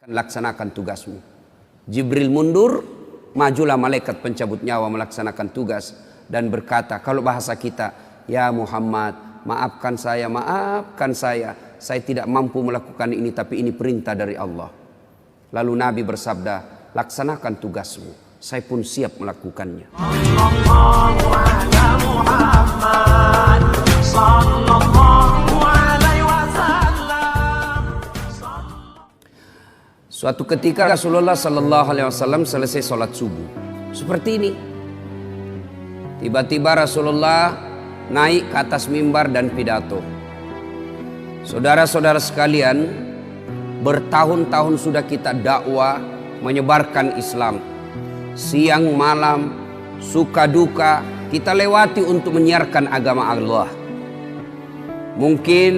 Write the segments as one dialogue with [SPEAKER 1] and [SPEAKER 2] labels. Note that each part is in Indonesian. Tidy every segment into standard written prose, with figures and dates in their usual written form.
[SPEAKER 1] Laksanakan tugasmu. Jibril mundur, majulah malaikat pencabut nyawa melaksanakan tugas dan berkata, kalau bahasa kita, ya Muhammad, maafkan saya, saya tidak mampu melakukan ini, tapi ini perintah dari Allah. Lalu Nabi bersabda, laksanakan tugasmu, saya pun siap melakukannya. Suatu ketika Rasulullah Sallallahu Alaihi Wasallam selesai sholat subuh seperti ini. Tiba-tiba Rasulullah naik ke atas mimbar dan pidato. Saudara-saudara sekalian, bertahun-tahun sudah kita dakwah menyebarkan Islam. Siang malam, suka duka, kita lewati untuk menyiarkan agama Allah. Mungkin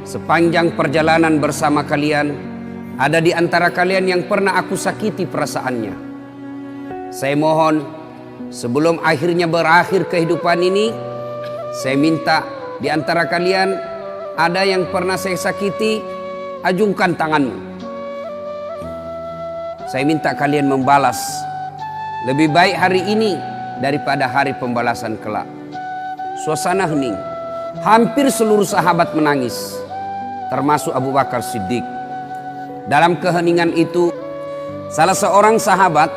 [SPEAKER 1] sepanjang perjalanan bersama kalian, ada di antara kalian yang pernah aku sakiti perasaannya. Saya mohon, sebelum akhirnya berakhir kehidupan ini, saya minta di antara kalian ada yang pernah saya sakiti, ajungkan tanganmu. Saya minta kalian membalas. Lebih baik hari ini daripada hari pembalasan kelak. Suasana hening. Hampir seluruh sahabat menangis, termasuk Abu Bakar Siddiq. Dalam keheningan itu, salah seorang sahabat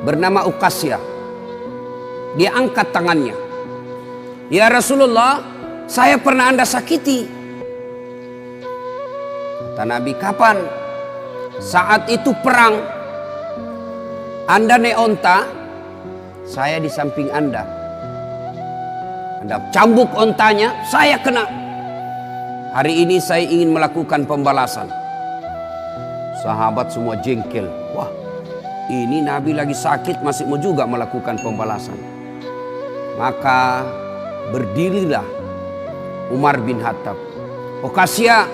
[SPEAKER 1] bernama Uqasyah, dia angkat tangannya. Ya Rasulullah, saya pernah Anda sakiti. Kata Nabi, kapan? Saat itu perang. Anda naik onta, saya di samping Anda. Anda cambuk ontanya, saya kena. Hari ini saya ingin melakukan pembalasan. Sahabat semua jengkel. Wah, ini Nabi lagi sakit masih mau juga melakukan pembalasan. Maka berdirilah Umar bin Khattab. Uqasyah,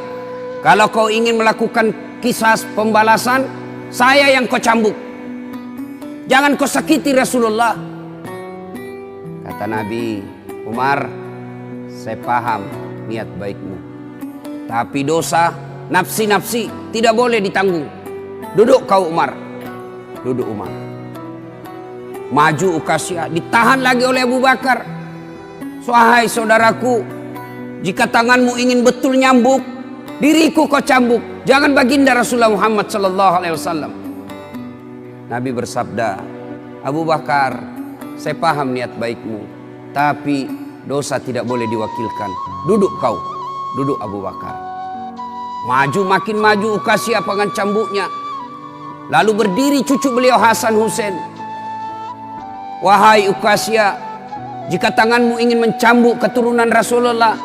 [SPEAKER 1] kalau kau ingin melakukan kisah pembalasan, saya yang kau cambuk. Jangan kau sakiti Rasulullah. Kata Nabi, Umar, saya paham niat baikmu. Tapi dosa nafsi-nafsi tidak boleh ditanggung. Duduk kau Umar. Duduk Umar. Maju Uqasyah, ditahan lagi oleh Abu Bakar. Wahai saudaraku, jika tanganmu ingin betul nyambuk, diriku kau cambuk, jangan baginda Rasulullah Muhammad sallallahu alaihi wasallam. Nabi bersabda, Abu Bakar, saya paham niat baikmu, tapi dosa tidak boleh diwakilkan. Duduk kau. Duduk Abu Bakar. Maju, makin maju Uqasyah dengan cambuknya. Lalu berdiri cucu beliau Hasan Husain. Wahai Uqasyah, jika tanganmu ingin mencambuk keturunan Rasulullah,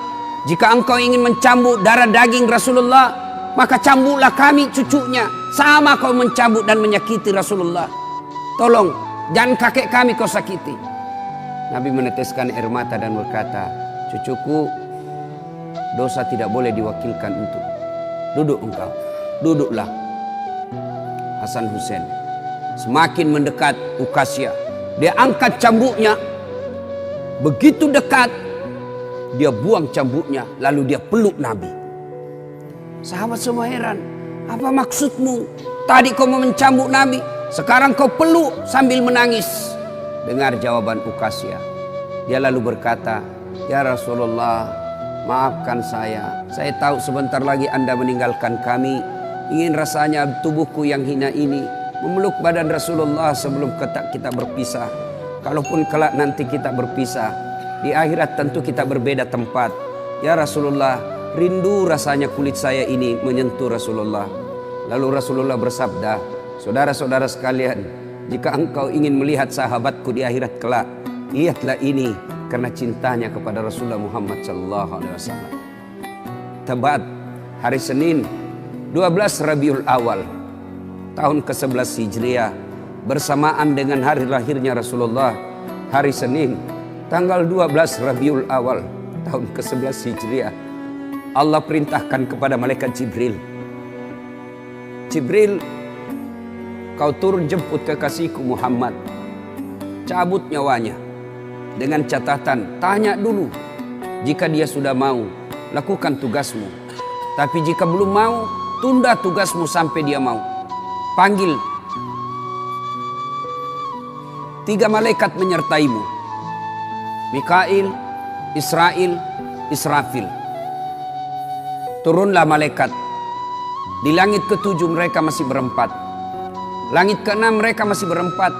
[SPEAKER 1] jika engkau ingin mencambuk darah daging Rasulullah, maka cambuklah kami cucunya. Sama kau mencambuk dan menyakiti Rasulullah. Tolong, jangan kakek kami kau sakiti. Nabi meneteskan air mata dan berkata, cucuku, dosa tidak boleh diwakilkan untuk. Duduk engkau. Duduklah. Hasan Husain semakin mendekat Uqasyah. Dia angkat cambuknya. Begitu dekat, dia buang cambuknya, lalu dia peluk Nabi. Sahabat semua heran. Apa maksudmu? Tadi kau mau mencambuk Nabi, sekarang kau peluk sambil menangis. Dengar jawaban Uqasyah. Dia lalu berkata, ya Rasulullah, maafkan saya. Saya tahu sebentar lagi Anda meninggalkan kami. Ingin rasanya tubuhku yang hina ini memeluk badan Rasulullah sebelum kita berpisah. Kalaupun kelak nanti kita berpisah, di akhirat tentu kita berbeda tempat. Ya Rasulullah, rindu rasanya kulit saya ini menyentuh Rasulullah. Lalu Rasulullah bersabda, saudara-saudara sekalian, jika engkau ingin melihat sahabatku di akhirat kelak, lihatlah ini. Karena cintanya kepada Rasulullah Muhammad sallallahu alaihi wasallam. Tepat hari Senin 12 Rabiul Awal tahun ke-11 Hijriah, bersamaan dengan hari lahirnya Rasulullah, hari Senin tanggal 12 Rabiul Awal tahun ke-11 Hijriah, Allah perintahkan kepada malaikat Jibril, Jibril, kau turun jemput kekasihku Muhammad, cabut nyawanya. Dengan catatan, tanya dulu. Jika dia sudah mau, lakukan tugasmu. Tapi jika belum mau, tunda tugasmu sampai dia mau. Panggil 3 malaikat menyertaimu. Mikail, Israel, Israfil. Turunlah malaikat. Di langit ke-7 mereka masih berempat. Langit ke-6 mereka masih berempat.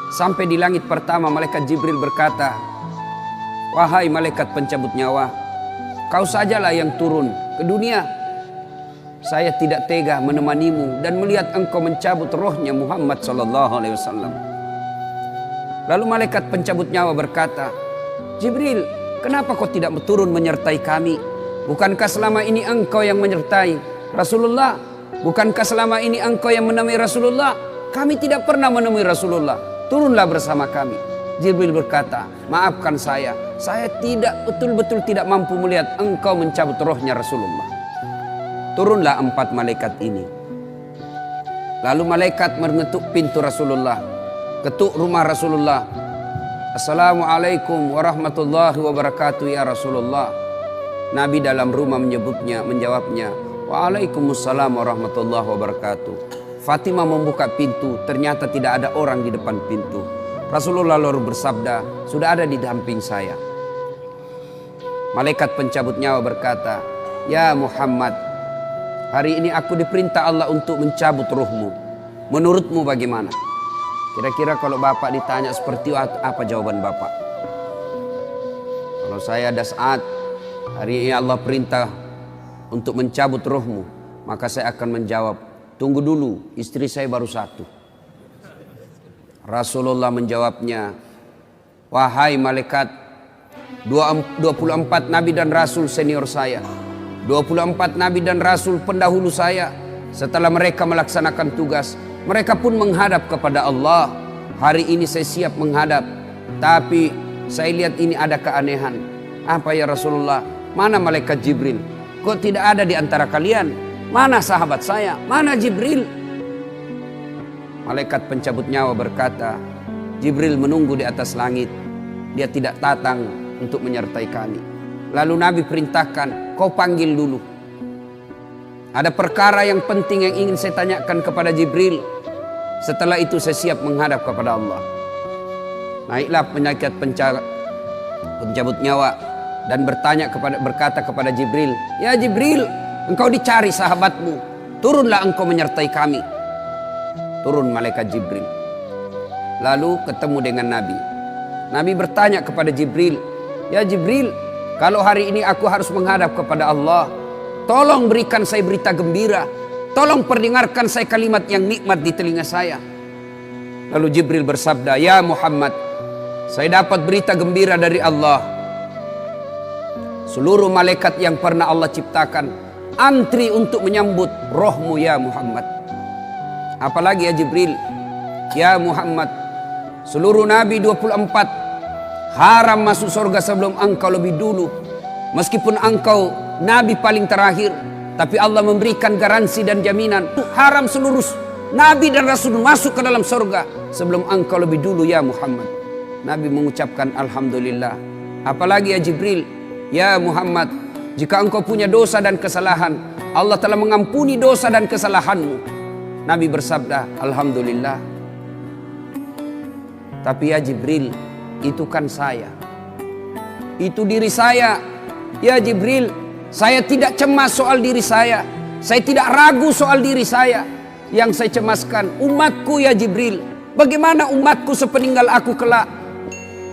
[SPEAKER 1] Sampai di langit pertama malaikat Jibril berkata, "Wahai malaikat pencabut nyawa, kau sajalah yang turun ke dunia. Saya tidak tega menemanimu dan melihat engkau mencabut rohnya Muhammad sallallahu alaihi wasallam." Lalu malaikat pencabut nyawa berkata, "Jibril, kenapa kau tidak turun menyertai kami? Bukankah selama ini engkau yang menyertai Rasulullah? Bukankah selama ini engkau yang menemui Rasulullah? Kami tidak pernah menemui Rasulullah. Turunlah bersama kami." Jibril berkata, "Maafkan saya tidak betul-betul tidak mampu melihat engkau mencabut rohnya Rasulullah." Turunlah 4 malaikat ini. Lalu malaikat mengetuk pintu Rasulullah, ketuk rumah Rasulullah. "Assalamualaikum warahmatullahi wabarakatuh ya Rasulullah." Nabi dalam rumah menjawabnya, "Waalaikumsalam warahmatullahi wabarakatuh." Fatimah membuka pintu, ternyata tidak ada orang di depan pintu. Rasulullah lalu bersabda, "Sudah ada di samping saya." Malaikat pencabut nyawa berkata, "Ya Muhammad, hari ini aku diperintah Allah untuk mencabut ruhmu. Menurutmu bagaimana?" Kira-kira kalau Bapak ditanya seperti itu, apa jawaban Bapak? Kalau saya ada saat hari ini Allah perintah untuk mencabut rohmu, maka saya akan menjawab, "Tunggu dulu, istri saya baru 1. Rasulullah menjawabnya, "Wahai malaikat, 24 nabi dan rasul senior saya, 24 nabi dan rasul pendahulu saya, setelah mereka melaksanakan tugas, mereka pun menghadap kepada Allah. Hari ini saya siap menghadap, tapi saya lihat ini ada keanehan." "Apa ya Rasulullah? Mana malaikat Jibril? Kok tidak ada di antara kalian? Mana sahabat saya? Mana Jibril?" Malaikat pencabut nyawa berkata, "Jibril menunggu di atas langit. Dia tidak datang untuk menyertai kami." Lalu Nabi perintahkan, "Kau panggil dulu. Ada perkara yang penting yang ingin saya tanyakan kepada Jibril. Setelah itu saya siap menghadap kepada Allah." Naiklah malaikat pencabut nyawa dan berkata kepada Jibril, "Ya Jibril, engkau dicari sahabatmu. Turunlah engkau menyertai kami." Turun malaikat Jibril. Lalu ketemu dengan Nabi. Nabi bertanya kepada Jibril, "Ya Jibril, kalau hari ini aku harus menghadap kepada Allah, tolong berikan saya berita gembira. Tolong perdengarkan saya kalimat yang nikmat di telinga saya." Lalu Jibril bersabda, "Ya Muhammad, saya dapat berita gembira dari Allah. Seluruh malaikat yang pernah Allah ciptakan antri untuk menyambut rohmu ya Muhammad. Apalagi ya Jibril, ya Muhammad, seluruh nabi 24 haram masuk surga sebelum engkau lebih dulu. Meskipun engkau nabi paling terakhir, tapi Allah memberikan garansi dan jaminan haram seluruh nabi dan rasul masuk ke dalam surga sebelum engkau lebih dulu ya Muhammad." Nabi mengucapkan alhamdulillah. "Apalagi ya Jibril, ya Muhammad, jika engkau punya dosa dan kesalahan, Allah telah mengampuni dosa dan kesalahanmu." Nabi bersabda, "Alhamdulillah." "Tapi ya Jibril, itu kan saya. Itu diri saya. Ya Jibril, saya tidak cemas soal diri saya. Saya tidak ragu soal diri saya. Yang saya cemaskan umatku ya Jibril. Bagaimana umatku sepeninggal aku kelak?"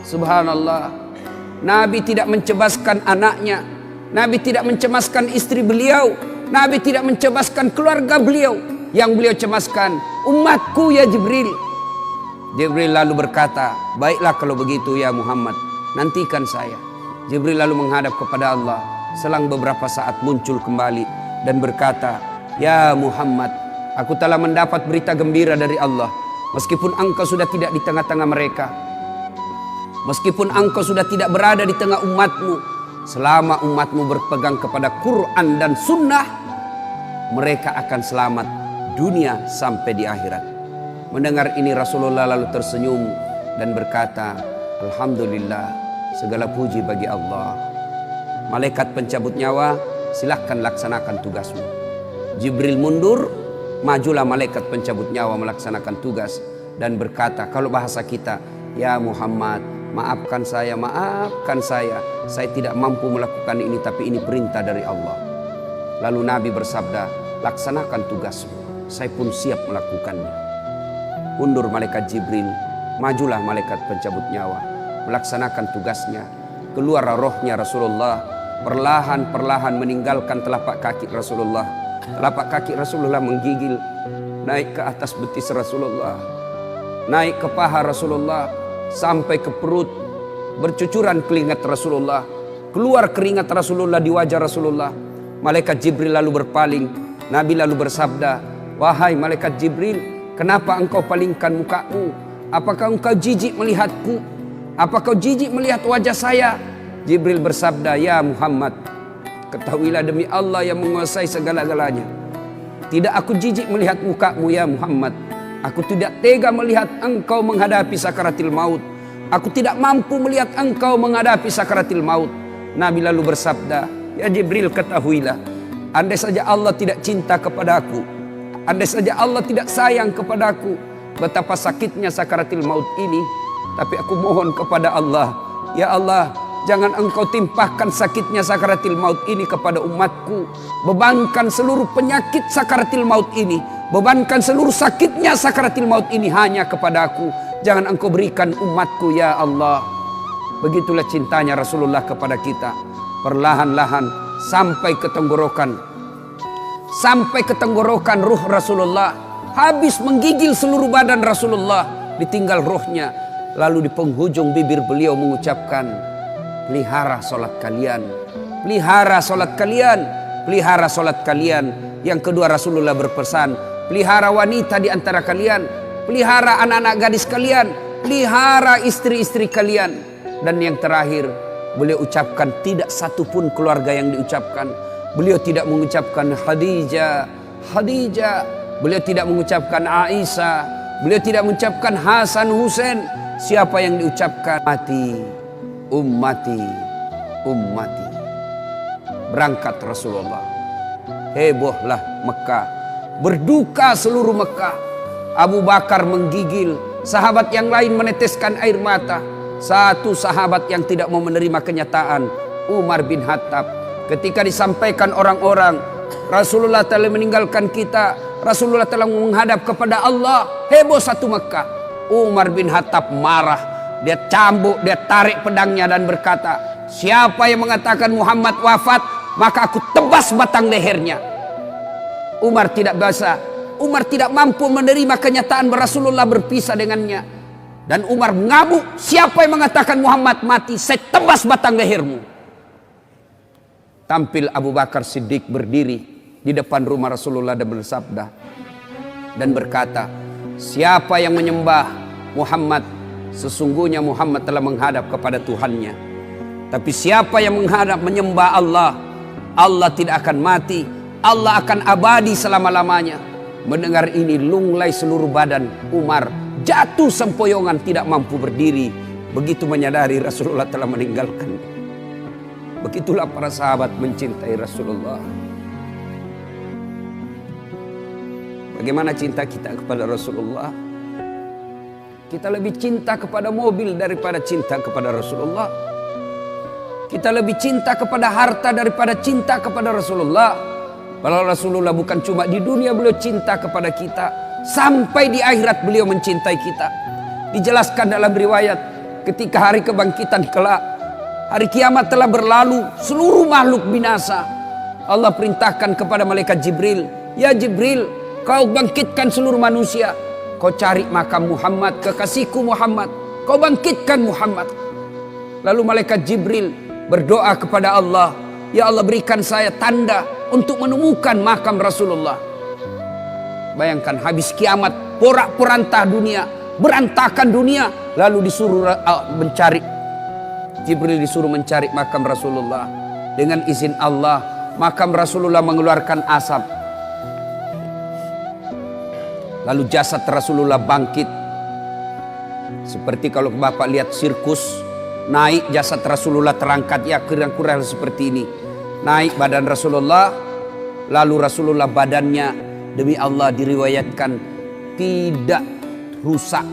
[SPEAKER 1] Subhanallah. Nabi tidak mencemaskan anaknya. Nabi tidak mencemaskan istri beliau. Nabi tidak mencemaskan keluarga beliau. Yang beliau cemaskan umatku ya Jibril. Jibril lalu berkata, "Baiklah kalau begitu ya Muhammad, nantikan saya." Jibril lalu menghadap kepada Allah. Selang beberapa saat muncul kembali dan berkata, "Ya Muhammad, aku telah mendapat berita gembira dari Allah. Meskipun engkau sudah tidak di tengah-tengah mereka, meskipun engkau sudah tidak berada di tengah umatmu, selama umatmu berpegang kepada Quran dan Sunnah, mereka akan selamat dunia sampai di akhirat." Mendengar ini Rasulullah lalu tersenyum dan berkata, "Alhamdulillah, segala puji bagi Allah." Malaikat pencabut nyawa, silahkan laksanakan tugasmu. Jibril mundur, Majulah malaikat pencabut nyawa melaksanakan tugas dan berkata, kalau bahasa kita, ya Muhammad, maafkan saya, saya tidak mampu melakukan ini, tapi ini perintah dari Allah. Lalu Nabi bersabda, laksanakan tugasmu, saya pun siap melakukannya. Undur malaikat Jibril, majulah malaikat pencabut nyawa melaksanakan tugasnya. Keluar rohnya Rasulullah, perlahan-perlahan meninggalkan telapak kaki Rasulullah. Telapak kaki Rasulullah menggigil naik ke atas betis Rasulullah, naik ke paha Rasulullah, sampai ke perut. Bercucuran keringat Rasulullah, keluar keringat Rasulullah di wajah Rasulullah. Malaikat Jibril lalu berpaling. Nabi lalu bersabda, wahai malaikat Jibril, kenapa engkau palingkan mukamu? Apakah engkau jijik melihatku? Apakah kau jijik melihat wajah saya? Jibril bersabda, ya Muhammad, ketahuilah demi Allah yang menguasai segala-galanya, tidak aku jijik melihat mukamu ya Muhammad. Aku tidak tega melihat engkau menghadapi sakaratil maut. Aku tidak mampu melihat engkau menghadapi sakaratil maut. Nabi lalu bersabda, ya Jibril, ketahuilah, andai saja Allah tidak cinta kepadaku, andai saja Allah tidak sayang kepadaku, betapa sakitnya sakaratil maut ini. Tapi aku mohon kepada Allah, ya Allah, jangan engkau timpahkan sakitnya sakaratil maut ini kepada umatku. Bebankan seluruh penyakit sakaratil maut ini, bebankan seluruh sakitnya sakaratil maut ini hanya kepada aku. Jangan engkau berikan umatku ya Allah. Begitulah cintanya Rasulullah kepada kita. Perlahan-lahan sampai ke tenggorokan. Sampai ke tenggorokan ruh Rasulullah. Habis menggigil seluruh badan Rasulullah, ditinggal ruhnya. Lalu di penghujung bibir beliau mengucapkan, pelihara solat kalian, pelihara solat kalian, pelihara solat kalian. Yang kedua Rasulullah berpesan, pelihara wanita di antara kalian, pelihara anak-anak gadis kalian, pelihara istri-istri kalian. Dan yang terakhir beliau ucapkan, tidak satupun keluarga yang diucapkan. Beliau tidak mengucapkan Khadijah, Khadijah. Beliau tidak mengucapkan Aisyah. Beliau tidak mengucapkan Hasan, Husain. Siapa yang diucapkan? Mati. Ummati, ummati. Berangkat Rasulullah. Hebohlah Mekah, berduka seluruh Mekah. Abu Bakar menggigil, sahabat yang lain meneteskan air mata. Satu sahabat yang tidak mau menerima kenyataan, Umar bin Khattab. Ketika disampaikan orang-orang, Rasulullah telah meninggalkan kita, Rasulullah telah menghadap kepada Allah, heboh satu Mekah. Umar bin Khattab marah. Dia cambuk, dia tarik pedangnya dan berkata, siapa yang mengatakan Muhammad wafat, maka aku tebas batang lehernya. Umar tidak bisa, Umar tidak mampu menerima kenyataan Rasulullah berpisah dengannya. Dan Umar mengamuk, siapa yang mengatakan Muhammad mati, saya tebas batang lehermu. Tampil Abu Bakar Siddiq berdiri di depan rumah Rasulullah dan bersabda dan berkata, siapa yang menyembah Muhammad, sesungguhnya Muhammad telah menghadap kepada Tuhannya. Tapi siapa yang menghadap menyembah Allah, Allah tidak akan mati, Allah akan abadi selama-lamanya. Mendengar ini lunglai seluruh badan Umar, jatuh sempoyongan tidak mampu berdiri. Begitu menyadari Rasulullah telah meninggalkan. Begitulah para sahabat mencintai Rasulullah. Bagaimana cinta kita kepada Rasulullah? Kita lebih cinta kepada mobil daripada cinta kepada Rasulullah. Kita lebih cinta kepada harta daripada cinta kepada Rasulullah. Kalau Rasulullah bukan cuma di dunia beliau cinta kepada kita, sampai di akhirat beliau mencintai kita. Dijelaskan dalam riwayat, ketika hari kebangkitan kelak, hari kiamat telah berlalu, seluruh makhluk binasa. Allah perintahkan kepada malaikat Jibril, ya Jibril, kau bangkitkan seluruh manusia. Kau cari makam Muhammad, kekasihku Muhammad. Kau bangkitkan Muhammad. Lalu malaikat Jibril berdoa kepada Allah, ya Allah berikan saya tanda untuk menemukan makam Rasulullah. Bayangkan habis kiamat, porak-poranda dunia, berantakan dunia. Lalu disuruh mencari, Jibril disuruh mencari makam Rasulullah. Dengan izin Allah, makam Rasulullah mengeluarkan asap. Lalu jasad Rasulullah bangkit. Seperti kalau Bapak lihat sirkus, naik jasad Rasulullah terangkat, ya kira-kira seperti ini. Naik badan Rasulullah, lalu Rasulullah badannya Demi Allah diriwayatkan tidak rusak,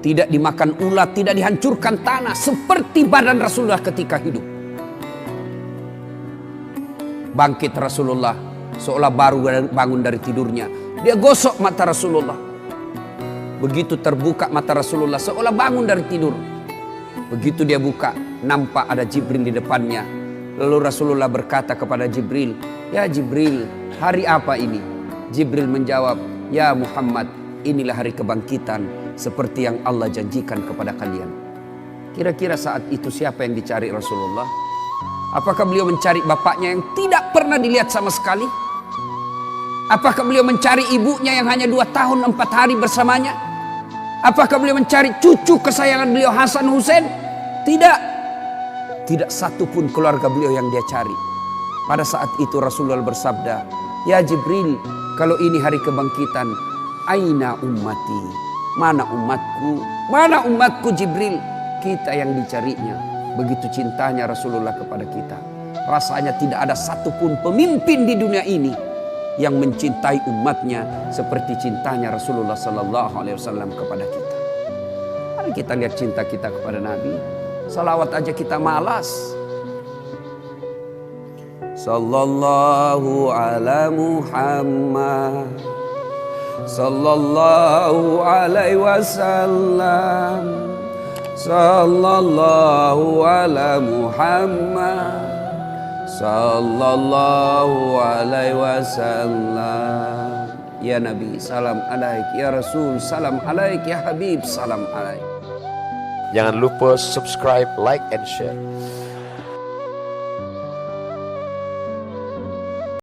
[SPEAKER 1] tidak dimakan ulat, tidak dihancurkan tanah seperti badan Rasulullah ketika hidup. Bangkit Rasulullah seolah baru bangun dari tidurnya. Dia gosok mata Rasulullah. Begitu terbuka mata Rasulullah seolah bangun dari tidur. Begitu dia buka, nampak ada Jibril di depannya. Lalu Rasulullah berkata kepada Jibril, "Ya Jibril, hari apa ini?" Jibril menjawab, "Ya Muhammad, inilah hari kebangkitan seperti yang Allah janjikan kepada kalian." Kira-kira saat itu siapa yang dicari Rasulullah? Apakah beliau mencari bapaknya yang tidak pernah dilihat sama sekali? Apakah beliau mencari ibunya yang hanya 2 tahun 4 hari bersamanya? Apakah beliau mencari cucu kesayangan beliau Hasan Hussein? Tidak. Tidak satu pun keluarga beliau yang dia cari. Pada saat itu Rasulullah bersabda, "Ya Jibril, kalau ini hari kebangkitan, aina ummati? Mana umatku? Mana umatku Jibril?" Kita yang dicarinya. Begitu cintanya Rasulullah kepada kita. Rasanya tidak ada satupun pemimpin di dunia ini yang mencintai umatnya seperti cintanya Rasulullah Sallallahu Alaihi Wasallam kepada kita. Mari kita lihat cinta kita kepada Nabi. Salawat aja kita malas. Sallallahu ala Muhammad, Sallallahu alaihi wasallam, Sallallahu ala Muhammad, Sallallahu alaihi wasallam. Ya Nabi, salam alaik. Ya Rasul, salam alaik. Ya Habib, salam alaik.
[SPEAKER 2] Jangan lupa subscribe, like, and share.